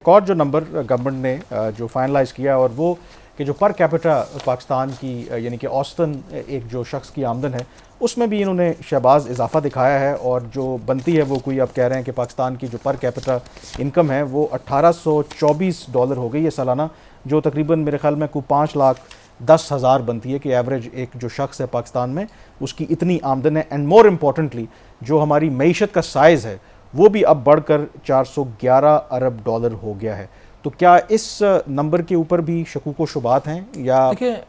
एक और जो नंबर गवर्नमेंट ने जो फाइनलाइज किया और वो कि जो पर कैपिटा पाकिस्तान की यानी कि औसतन एक जो शख्स की आमदन है उसमें भी इन्होंने शहबाज इजाफा दिखाया है और जो बनती है वो कोई अब कह रहे हैं कि पाकिस्तान की जो पर कैपिटा इनकम है वो $1824 हो गई है सालाना, जो तकरीबन मेरे ख्याल में कोई 5,10,000 बनती है कि एवरेज एक जो शख्स है पाकिस्तान में उसकी इतनी आमदन है। एंड मोर इम्पॉर्टेंटली जो हमारी मईशत का साइज़ है वो भी अब बढ़कर $411 अरब हो गया है। तो क्या इस नंबर के ऊपर भी शकूक व शुबात हैं या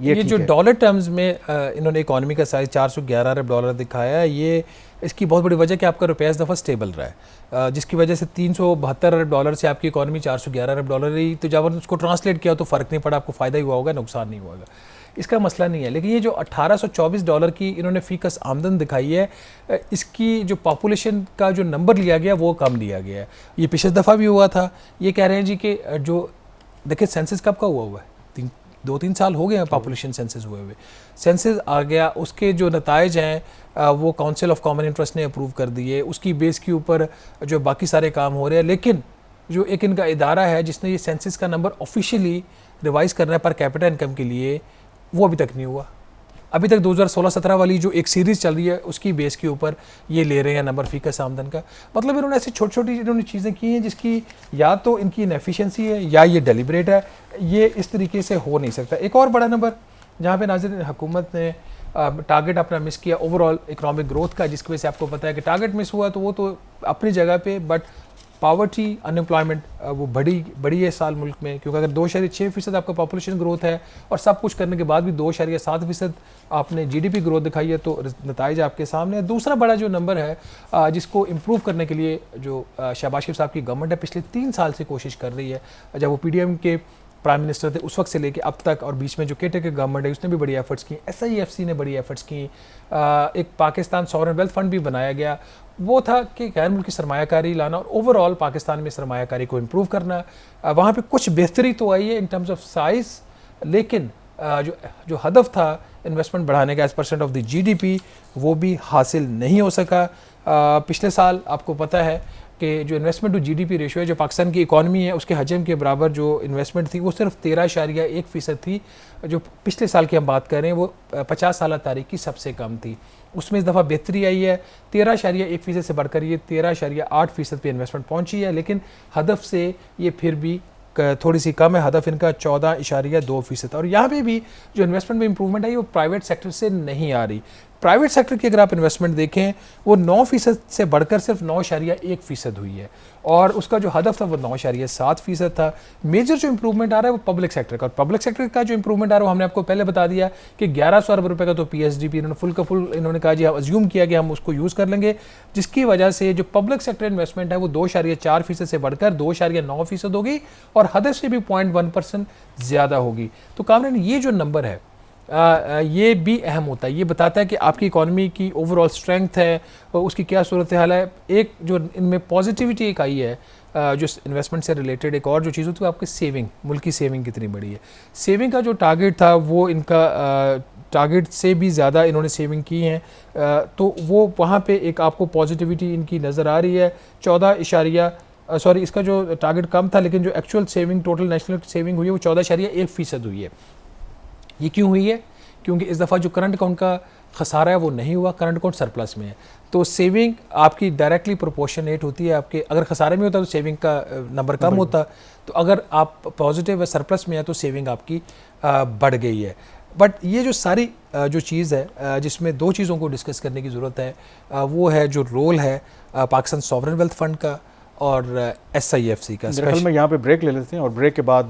ये जो डॉलर टर्म्स में इन्होंने इकॉनमी का साइज $411 अरब दिखाया है, ये इसकी बहुत बड़ी वजह कि आपका रुपया इस दफ़ा स्टेबल रहा है, जिसकी वजह से $372 अरब से आपकी इकॉनमी $411 अरब रही। तो जब उसको ट्रांसलेट किया तो फ़र्क नहीं पड़ा, आपको फ़ायदा ही हुआ होगा, नुकसान नहीं हुआ होगा, इसका मसला नहीं है। लेकिन ये जो $1824 की इन्होंने फ़ीकस आमदन दिखाई है, इसकी जो पॉपुलेशन का जो नंबर लिया गया वो कम लिया गया है। ये पिछले दफ़ा भी हुआ था। ये कह रहे हैं जी कि जो देखिए सेंसस कब का हुआ है, 2-3 साल हो गए हैं पॉपुलेशन सेंसस हुए हुए। सेंसस आ गया, उसके जो नताइज हैं वो काउंसिल ऑफ कॉमन इंटरेस्ट ने अप्रूव कर दिए, उसकी बेस के ऊपर जो बाकी सारे काम हो रहे हैं। लेकिन जो एक इनका इदारा है जिसने ये सेंसस का नंबर ऑफिशियली रिवाइज़ करना है पर कैपिटा इनकम के लिए, वो अभी तक नहीं हुआ। अभी तक 2016-17 वाली जो एक सीरीज़ चल रही है उसकी बेस के ऊपर ये ले रहे हैं नंबर फ़ीकस आमदन का। मतलब इन्होंने ऐसी छोटी छोटी इन्होंने चीज़ें की हैं जिसकी या तो इनकी इनएफिशिएंसी है या ये डेलिब्रेट है। ये इस तरीके से हो नहीं सकता। एक और बड़ा नंबर जहाँ पे नाज़रीन हुकूमत ने टारगेट अपना मिस किया ओवरऑल इकनॉमिक ग्रोथ का, जिसकी वजह से आपको पता है कि टारगेट मिस हुआ तो वो तो अपनी जगह पे, बट पावर्टी अनएम्प्लॉयमेंट वो बड़ी है साल मुल्क में, क्योंकि अगर 2.6% आपका पॉपुलेशन ग्रोथ है और सब कुछ करने के बाद भी 2.7% आपने जीडीपी ग्रोथ दिखाई है, तो नताइज आपके सामने है। दूसरा बड़ा जो नंबर है जिसको इम्प्रूव करने के लिए जो शहबाज शरीफ साहब की गवर्नमेंट है पिछले 3 साल से कोशिश कर रही है, जब वो पीडीएम के प्राइम मिनिस्टर थे उस वक्त से लेके अब तक, और बीच में जो केटे के गवर्नमेंट है उसने भी बड़ी एफर्ट्स की, SIFC ने बड़ी एफर्ट्स की। एक पाकिस्तान सॉवरेन वेल्थ फंड भी बनाया गया, वो था कि गैर मुल्की सरमायाकारी लाना और ओवरऑल पाकिस्तान में सरमायाकारी को इम्प्रूव करना। वहाँ पे कुछ बेहतरी तो आई है इन टर्म्स ऑफ साइज़, लेकिन जो हदफ था इन्वेस्टमेंट बढ़ाने का एज % ऑफ द GDP वो भी हासिल नहीं हो सका। पिछले साल आपको पता है कि जो इन्वेस्टमेंट टू GDP रेशियो है, जो पाकिस्तान की इकॉनमी है उसके हजम के बराबर जो इन्वेस्टमेंट थी वो सिर्फ 13.1% थी। जो पिछले साल की हम बात कर रहे हैं वो 50 साल तारीख की सबसे कम थी। उसमें इस दफ़ा बेहतरी आई है, 13.1% से बढ़कर ये 13.8% पे इन्वेस्टमेंट पहुंची है। लेकिन हदफ से ये फिर भी थोड़ी सी कम है, हदफ इनका 14.2%। और यहाँ पे भी जो इन्वेस्टमेंट में इंप्रूवमेंट आई वो प्राइवेट सेक्टर से नहीं आ रही। प्राइवेट सेक्टर की अगर आप इन्वेस्टमेंट देखें वो 9% से बढ़कर सिर्फ 9.1% हुई है, और उसका जो हदफ था वो 9.7% था। मेजर जो इंप्रूवमेंट आ रहा है वो पब्लिक सेक्टर का, और पब्लिक सेक्टर का जो इंप्रूवमेंट आ रहा है वो हमने आपको पहले बता दिया कि 1100 अरब रुपए का तो PSDP इन्होंने फुल का फुल इन्होंने कहा जी, अज्यूम किया कि हम उसको यूज़ कर लेंगे, जिसकी वजह से जो पब्लिक सेक्टर इन्वेस्टमेंट है वो 2.4% से बढ़कर 2.9% होगी, और हदफ से भी 0.1% ज़्यादा होगी। तो कामरान ये जो नंबर है ये भी अहम होता है, ये बताता है कि आपकी इकॉनमी की ओवरऑल स्ट्रेंथ है और उसकी क्या सूरत हाल है। एक जो इनमें पॉजिटिविटी एक आई है जो इन्वेस्टमेंट से रिलेटेड, एक और जो चीज़ होती है आपकी सेविंग, मुल्क की सेविंग कितनी बड़ी है। सेविंग का जो टारगेट था वो इनका टारगेट से भी ज़्यादा इन्होंने सेविंग की हैं, तो वो वहाँ पे एक आपको पॉजिटिविटी इनकी नज़र आ रही है। 14 इसका जो टारगेट कम था, लेकिन जो actual saving total national saving हुई है वो 14.1% हुई है। ये क्यों हुई है? क्योंकि इस दफ़ा जो करंट अकाउंट का खसारा है वो नहीं हुआ, करंट अकाउंट सरप्लस में है। तो सेविंग आपकी डायरेक्टली प्रोपोर्शनेट होती है आपके, अगर खसारे में होता तो सेविंग का नंबर कम होता, तो अगर आप पॉजिटिव है सरप्लस में है तो सेविंग आपकी बढ़ गई है। बट ये जो सारी जो चीज़ है जिसमें 2 चीज़ों को डिस्कस करने की ज़रूरत है, वो है जो रोल है पाकिस्तान सॉवरेन वेल्थ फंड का और SIFC का। मेरे ख्याल में यहाँ पे ब्रेक ले लेते हैं और ब्रेक के बाद